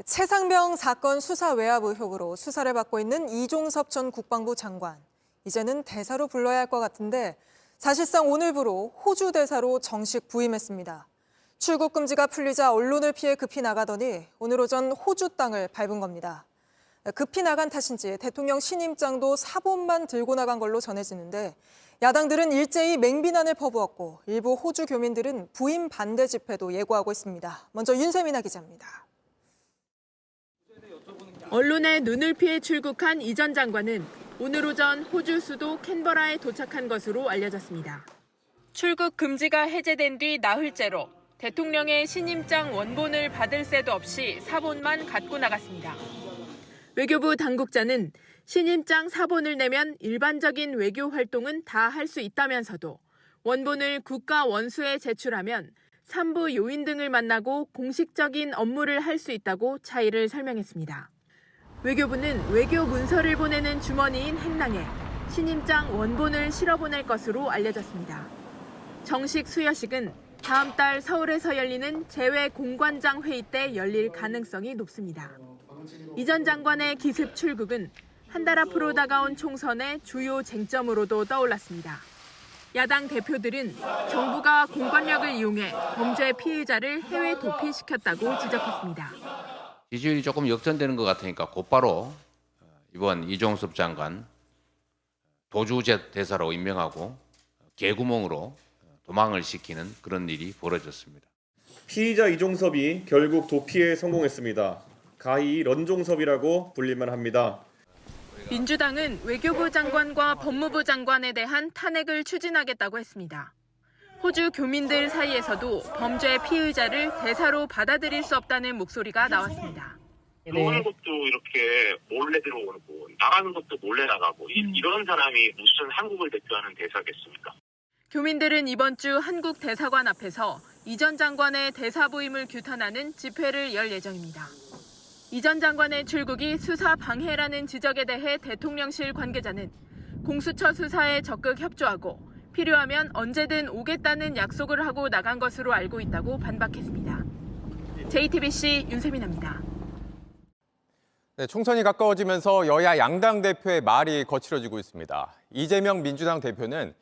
최상병 사건 수사 외압 의혹으로 수사를 받고 있는 이종섭 전 국방부 장관. 이제는 대사로 불러야 할 것 같은데 사실상 오늘부로 호주 대사로 정식 부임했습니다. 출국 금지가 풀리자 언론을 피해 급히 나가더니 오늘 오전 호주 땅을 밟은 겁니다. 급히 나간 탓인지 대통령 신임장도 사본만 들고 나간 걸로 전해지는데 야당들은 일제히 맹비난을 퍼부었고 일부 호주 교민들은 부임 반대 집회도 예고하고 있습니다. 먼저 윤세민아 기자입니다. 언론의 눈을 피해 출국한 이 전 장관은 오늘 오전 호주 수도 캔버라에 도착한 것으로 알려졌습니다. 출국 금지가 해제된 뒤 나흘째로 대통령의 신임장 원본을 받을 새도 없이 사본만 갖고 나갔습니다. 외교부 당국자는 신임장 사본을 내면 일반적인 외교 활동은 다 할 수 있다면서도 원본을 국가 원수에 제출하면 산부 요인 등을 만나고 공식적인 업무를 할 수 있다고 차이를 설명했습니다. 외교부는 외교 문서를 보내는 주머니인 행랑에 신임장 원본을 실어보낼 것으로 알려졌습니다. 정식 수여식은 다음 달 서울에서 열리는 재외 공관장 회의 때 열릴 가능성이 높습니다. 이 전 장관의 기습 출국은 한 달 앞으로 다가온 총선의 주요 쟁점으로도 떠올랐습니다. 야당 대표들은 정부가 공권력을 이용해 범죄 피의자를 해외 도피시켰다고 지적했습니다. 지지율이 조금 역전되는 것 같으니까 곧바로 이번 이종섭 장관 도주 대사로 임명하고 개구멍으로 도망을 시키는 그런 일이 벌어졌습니다. 피의자 이종섭이 결국 도피에 성공했습니다. 가히 런종섭이라고 불릴만 합니다. 민주당은 외교부 장관과 법무부 장관에 대한 탄핵을 추진하겠다고 했습니다. 호주 교민들 사이에서도 범죄 피의자를 대사로 받아들일 수 없다는 목소리가 나왔습니다. 들어오는 것도 이렇게 몰래 들어오고 나가는 것도 몰래 나가고 이런 사람이 무슨 한국을 대표하는 대사겠습니까? 교민들은 이번 주 한국 대사관 앞에서 이 전 장관의 대사 부임을 규탄하는 집회를 열 예정입니다. 이 전 장관의 출국이 수사 방해라는 지적에 대해 대통령실 관계자는 공수처 수사에 적극 협조하고 필요하면 언제든 오겠다는 약속을 하고 나간 것으로 알고 있다고 반박했습니다. JTBC 윤세민입니다. 네, 총선이 가까워지면서 여야 양당 대표의 말이 거칠어지고 있습니다. 이재명 민주당 대표는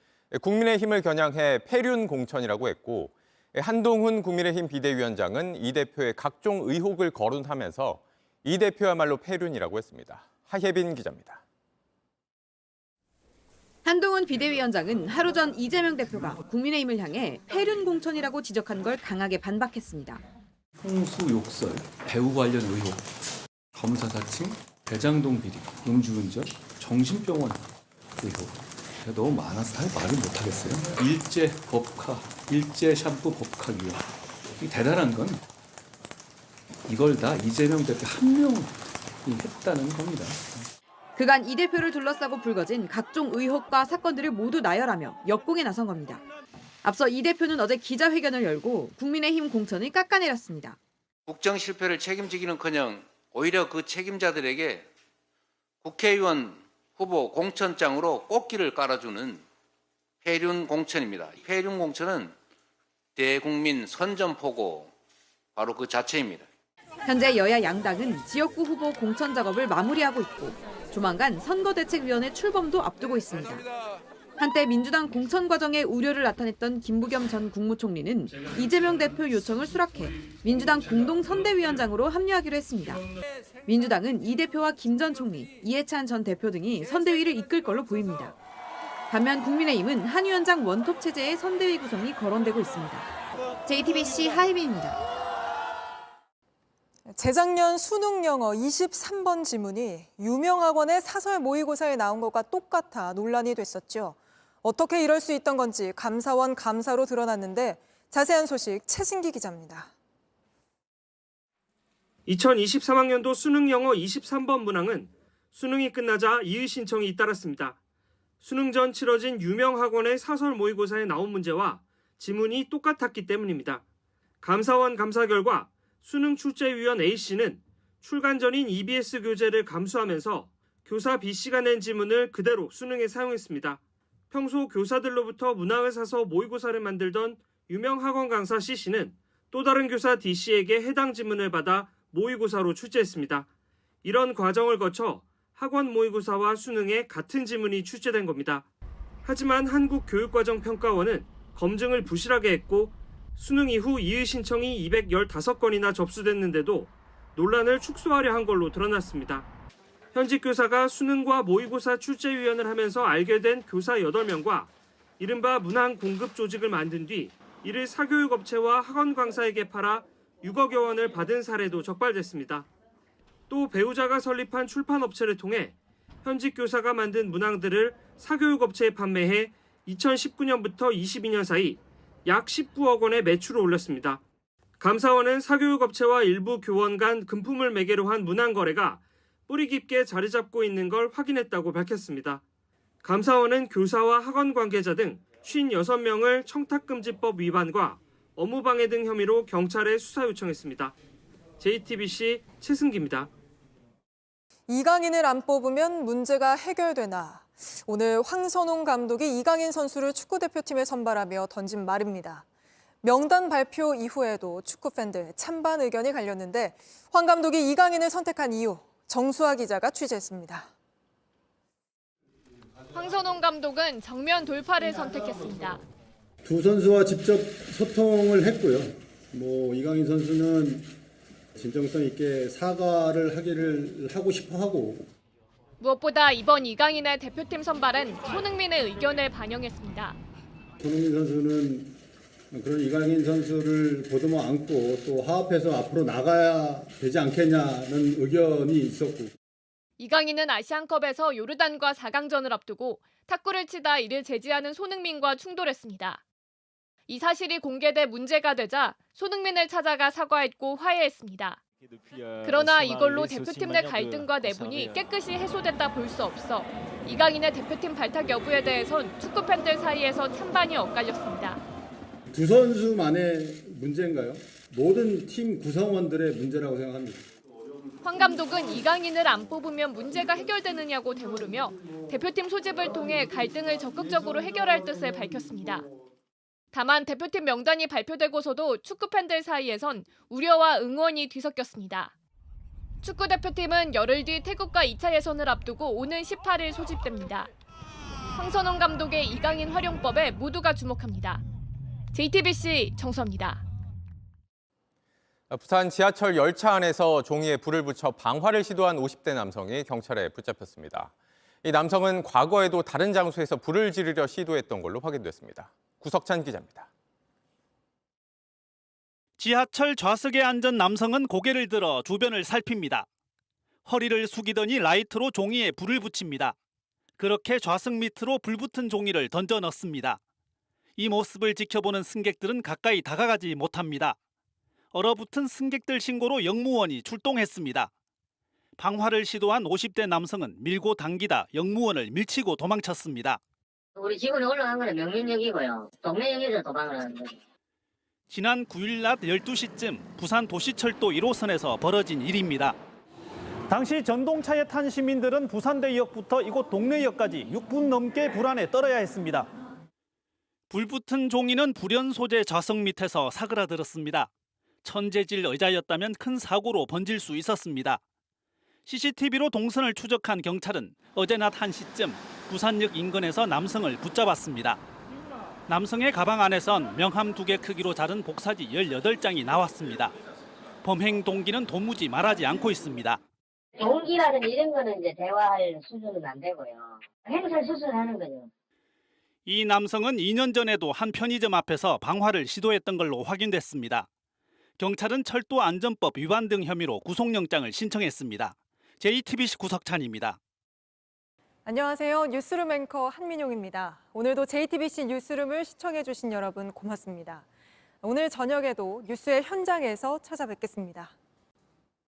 국민의힘을 겨냥해 폐륜 공천이라고 했고 한동훈 국민의힘 비대위원장은 이 대표의 각종 의혹을 거론하면서 이 대표야말로 폐륜이라고 했습니다. 하예빈 기자입니다. 한동훈 비대위원장은 하루 전 이재명 대표가 국민의힘을 향해 폐륜 공천이라고 지적한 걸 강하게 반박했습니다. 홍수 욕설, 배우 관련 의혹, 검사 사칭, 대장동 비리, 음주운전, 정신병원 의혹. 너무 많아서 말을 못하겠어요. 일제 법화, 일제 샴푸 법화기원. 대단한 건 이걸 다 이재명 대표 한 명이 했다는 겁니다. 그간 이 대표를 둘러싸고 불거진 각종 의혹과 사건들을 모두 나열하며 역공에 나선 겁니다. 앞서 이 대표는 어제 기자회견을 열고 국민의힘 공천을 깎아내렸습니다. 국정 실패를 책임지기는커녕 오히려 그 책임자들에게 국회의원 후보 공천장으로 꽃길을 깔아주는 폐륜 공천입니다. 폐륜 공천은 대국민 선전포고 바로 그 자체입니다. 현재 여야 양당은 지역구 후보 공천 작업을 마무리하고 있고 조만간 선거대책위원회 출범도 앞두고 있습니다. 한때 민주당 공천 과정에 우려를 나타냈던 김부겸 전 국무총리는 이재명 대표 요청을 수락해 민주당 공동선대위원장으로 합류하기로 했습니다. 민주당은 이 대표와 김 전 총리, 이해찬 전 대표 등이 선대위를 이끌 걸로 보입니다. 반면 국민의힘은 한 위원장 원톱 체제의 선대위 구성이 거론되고 있습니다. JTBC 하예빈입니다. 재작년 수능 영어 23번 지문이 유명 학원의 사설 모의고사에 나온 것과 똑같아 논란이 됐었죠. 어떻게 이럴 수 있던 건지 감사원 감사로 드러났는데 자세한 소식 최승기 기자입니다. 2023학년도 수능 영어 23번 문항은 수능이 끝나자 이의 신청이 잇따랐습니다. 수능 전 치러진 유명 학원의 사설 모의고사에 나온 문제와 지문이 똑같았기 때문입니다. 감사원 감사 결과 수능 출제위원 A씨는 출간 전인 EBS 교재를 감수하면서 교사 B씨가 낸 지문을 그대로 수능에 사용했습니다. 평소 교사들로부터 문항을 사서 모의고사를 만들던 유명 학원 강사 C씨는 또 다른 교사 D씨에게 해당 지문을 받아 모의고사로 출제했습니다. 이런 과정을 거쳐 학원 모의고사와 수능에 같은 지문이 출제된 겁니다. 하지만 한국교육과정평가원은 검증을 부실하게 했고 수능 이후 이의 신청이 215건이나 접수됐는데도 논란을 축소하려 한 걸로 드러났습니다. 현직 교사가 수능과 모의고사 출제위원을 하면서 알게 된 교사 8명과 이른바 문항 공급 조직을 만든 뒤 이를 사교육업체와 학원 강사에게 팔아 6억여 원을 받은 사례도 적발됐습니다. 또 배우자가 설립한 출판업체를 통해 현직 교사가 만든 문항들을 사교육업체에 판매해 2019년부터 22년 사이 약 19억 원의 매출을 올렸습니다. 감사원은 사교육업체와 일부 교원 간 금품을 매개로 한 문항 거래가 뿌리 깊게 자리 잡고 있는 걸 확인했다고 밝혔습니다. 감사원은 교사와 학원 관계자 등 56명을 청탁금지법 위반과 업무방해 등 혐의로 경찰에 수사 요청했습니다. JTBC 최승기입니다. 이강인을 안 뽑으면 문제가 해결되나? 오늘 황선홍 감독이 이강인 선수를 축구대표팀에 선발하며 던진 말입니다. 명단 발표 이후에도 축구팬들 찬반 의견이 갈렸는데 황 감독이 이강인을 선택한 이유, 정수아 기자가 취재했습니다. 황선홍 감독은 정면 돌파를 선택했습니다. 두 선수와 직접 소통을 했고요. 이강인 선수는 진정성 있게 사과를 하기를 하고 싶어 하고 무엇보다 이번 이강인의 대표팀 선발은 손흥민의 의견을 반영했습니다. 손흥민 선수는 그런 이강인 선수를 보듬어 안고 또 화합해서 앞으로 나가야 되지 않겠냐는 의견이 있었고 이강인은 아시안컵에서 요르단과 4강전을 앞두고 탁구를 치다 이를 제지하는 손흥민과 충돌했습니다. 이 사실이 공개돼 문제가 되자 손흥민을 찾아가 사과했고 화해했습니다. 그러나 이걸로 대표팀 내 갈등과 내분이 깨끗이 해소됐다 볼 수 없어 이강인의 대표팀 발탁 여부에 대해선 축구팬들 사이에서 찬반이 엇갈렸습니다. 두 선수만의 문제인가요? 모든 팀 구성원들의 문제라고 생각합니다. 황 감독은 이강인을 안 뽑으면 문제가 해결되느냐고 되물으며 대표팀 소집을 통해 갈등을 적극적으로 해결할 뜻을 밝혔습니다. 다만 대표팀 명단이 발표되고서도 축구팬들 사이에선 우려와 응원이 뒤섞였습니다. 축구대표팀은 열흘 뒤 태국과 2차 예선을 앞두고 오는 18일 소집됩니다. 황선홍 감독의 이강인 활용법에 모두가 주목합니다. JTBC 정수아입니다. 부산 지하철 열차 안에서 종이에 불을 붙여 방화를 시도한 50대 남성이 경찰에 붙잡혔습니다. 이 남성은 과거에도 다른 장소에서 불을 지르려 시도했던 걸로 확인됐습니다. 구석찬 기자입니다. 지하철 좌석에 앉은 남성은 고개를 들어 주변을 살핍니다. 허리를 숙이더니 라이트로 종이에 불을 붙입니다. 그렇게 좌석 밑으로 불붙은 종이를 던져 넣습니다. 이 모습을 지켜보는 승객들은 가까이 다가가지 못합니다. 얼어붙은 승객들 신고로 영무원이 출동했습니다. 방화를 시도한 50대 남성은 밀고 당기다 영무원을 밀치고 도망쳤습니다. 우리 지구에 올라간 거는 명륜역이고요. 동래역에서 도망을 하는 거죠. 지난 9일 낮 12시쯤 부산 도시철도 1호선에서 벌어진 일입니다. 당시 전동차에 탄 시민들은 부산대역부터 이곳 동래역까지 6분 넘게 불 안에 떨어야 했습니다. 불붙은 종이는 불연 소재 좌석 밑에서 사그라들었습니다. 천재질 의자였다면 큰 사고로 번질 수 있었습니다. CCTV로 동선을 추적한 경찰은 어제 낮 1시쯤 부산역 인근에서 남성을 붙잡았습니다. 남성의 가방 안에선 명함 2개 크기로 자른 복사지 18장이 나왔습니다. 범행 동기는 도무지 말하지 않고 있습니다. 동기라든 이런 거는 이제 대화할 수준은 안 되고요. 행사 수술하는 거죠. 이 남성은 2년 전에도 한 편의점 앞에서 방화를 시도했던 걸로 확인됐습니다. 경찰은 철도 안전법 위반 등 혐의로 구속영장을 신청했습니다. JTBC 구석찬입니다. 안녕하세요. 뉴스룸 앵커 한민용입니다. 오늘도 JTBC 뉴스룸을 시청해주신 여러분 고맙습니다. 오늘 저녁에도 뉴스의 현장에서 찾아뵙겠습니다.